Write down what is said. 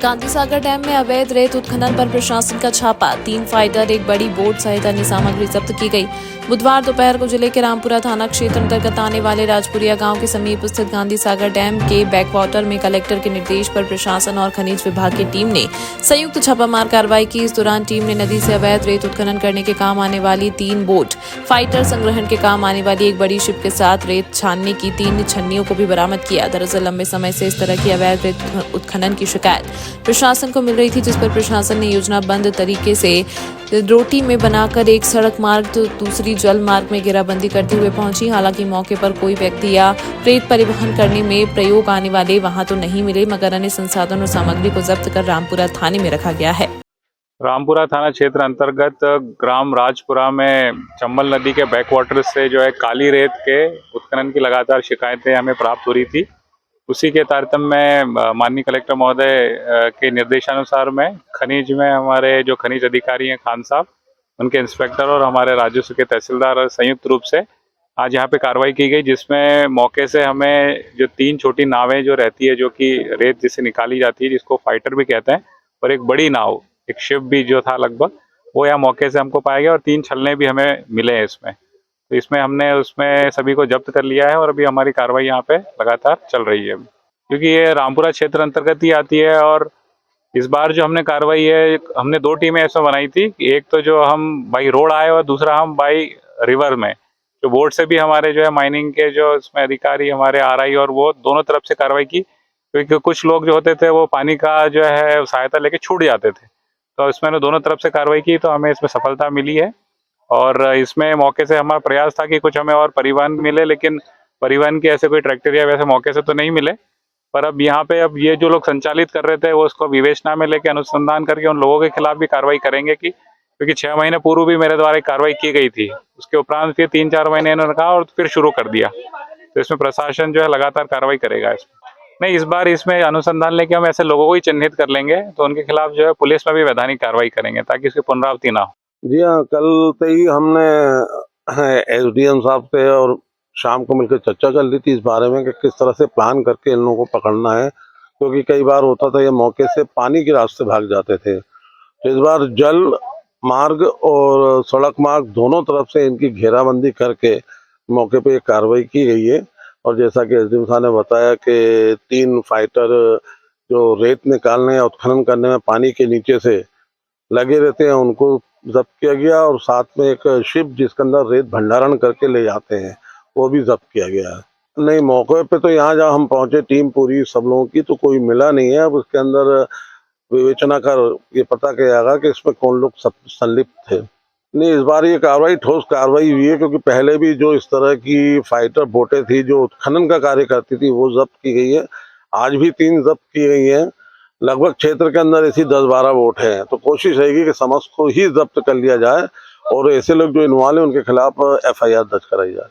Gandhi Sagar dam में अवैध रेत उत्खनन पर प्रशासन का छापा। 3 फाइटर, एक बड़ी बोट सहित अन्य सामग्री जब्त की गई। बुधवार दोपहर को जिले के रामपुरा थाना क्षेत्र अंतर्गत आने वाले राजपुरिया गांव के समीप स्थित गांधी सागर डैम के बैकवाटर में कलेक्टर के निर्देश पर प्रशासन और खनिज विभाग की टीम ने संयुक्त छापामार कार्रवाई की। इस दौरान टीम ने नदी से अवैध रेत उत्खनन करने के काम आने वाली 3 बोट, फाइटर, संग्रहण के काम आने वाली एक बड़ी शिप के साथ रेत छानने की 3 छन्नियों को भी बरामद किया। दरअसल लंबे समय से इस तरह की अवैध रेत उत्खनन की शिकायत प्रशासन को मिल रही थी, जिस पर प्रशासन ने योजनाबद्ध तरीके से रोटी में बनाकर एक सड़क मार्ग तो दूसरी जल मार्ग में घेराबंदी करते हुए पहुंची। हालांकि मौके पर कोई व्यक्ति या रेत परिवहन करने में प्रयोग आने वाले वहां तो नहीं मिले, मगर अन्य संसाधन और सामग्री को जब्त कर रामपुरा थाने में रखा गया है। रामपुरा थाना क्षेत्र अंतर्गत ग्राम राजपुरा में चंबल नदी के बैकवाटर से जो है काली रेत के उत्खनन की लगातार शिकायतें हमें प्राप्त हो रही थी। उसी के तारतम्य में माननीय कलेक्टर महोदय के निर्देशानुसार में खनिज में हमारे जो खनिज अधिकारी हैं खान साहब, उनके इंस्पेक्टर और हमारे राजस्व के तहसीलदार संयुक्त रूप से आज यहाँ पे कार्रवाई की गई, जिसमें मौके से हमें जो 3 छोटी नावें जो रहती है, जो कि रेत जिससे निकाली जाती है, जिसको फाइटर भी कहते हैं, और एक बड़ी नाव, एक शिप भी जो था लगभग, वो यहाँ मौके से हमको पाया गया और 3 छलने भी हमें मिले हैं इसमें। तो इसमें हमने उसमें सभी को जब्त कर लिया है और अभी हमारी कार्रवाई यहाँ पे लगातार चल रही है, क्योंकि ये रामपुरा क्षेत्र अंतर्गत ही आती है। और इस बार जो हमने कार्रवाई है, हमने 2 टीमें ऐसा बनाई थी, एक तो जो हम बाई रोड आए और दूसरा हम बाई रिवर में, जो बोट से भी हमारे जो है माइनिंग के जो इसमें अधिकारी हमारे RI और वो दोनों तरफ से कार्रवाई की, क्योंकि कुछ लोग जो होते थे वो पानी का जो है सहायता लेके छूट जाते थे। तो इसमें दोनों तरफ से कार्रवाई की, तो हमें इसमें सफलता मिली है। और इसमें मौके से हमारा प्रयास था कि कुछ हमें और परिवहन मिले, लेकिन परिवहन के ऐसे कोई ट्रैक्टर या वैसे मौके से तो नहीं मिले। पर अब यहाँ पे अब ये जो लोग संचालित कर रहे थे वो उसको विवेचना में लेके अनुसंधान करके उन लोगों के खिलाफ भी कार्रवाई करेंगे, कि क्योंकि 6 महीने पूर्व भी मेरे द्वारा एक कार्रवाई की गई थी, उसके उपरांत फिर 3-4 महीने इन्होंने कहा और फिर शुरू कर दिया। तो इसमें प्रशासन जो है लगातार कार्रवाई करेगा। इसमें नहीं, इस बार इसमें अनुसंधान लेके हम ऐसे लोगों को ही चिन्हित कर लेंगे, तो उनके खिलाफ जो है पुलिस में भी वैधानिक कार्रवाई करेंगे, ताकि इसकी पुनरावृत्ति ना हो। जी हाँ, कल से ही हमने SDM साहब से और शाम को मिलकर चर्चा चल रही थी इस बारे में कि किस तरह से प्लान करके इन लोगों को पकड़ना है, क्योंकि कई बार होता था ये मौके से पानी के रास्ते भाग जाते थे। तो इस बार जल मार्ग और सड़क मार्ग दोनों तरफ से इनकी घेराबंदी करके मौके पे कार्रवाई की गई है। और जैसा कि SDM साहब ने बताया कि 3 फाइटर जो रेत निकालने या उत्खनन करने में पानी के नीचे से लगे रहते हैं, उनको जब्त किया गया। और साथ में एक शिप जिसके अंदर रेत भंडारण करके ले जाते हैं, वो भी जब्त किया गया है। नहीं, मौके पे तो यहाँ जहाँ हम पहुंचे टीम पूरी सब लोगों की, तो कोई मिला नहीं है। अब उसके अंदर विवेचना कर ये पता किया जाएगा कि इसमें कौन लोग संलिप्त थे। नहीं, इस बार ये कार्रवाई ठोस कार्रवाई हुई है, क्योंकि पहले भी जो इस तरह की फाइटर बोटें थी जो उत्खनन का कार्य करती थी, वो जब्त की गई है। आज भी 3 जब्त की गई हैं। लगभग क्षेत्र के अंदर ऐसी 10-12 बोट हैं। तो कोशिश रहेगी कि समस्त को ही जब्त कर लिया जाए और ऐसे लोग जो इन्वॉल्व हैं उनके खिलाफ FIR दर्ज कराई जाए।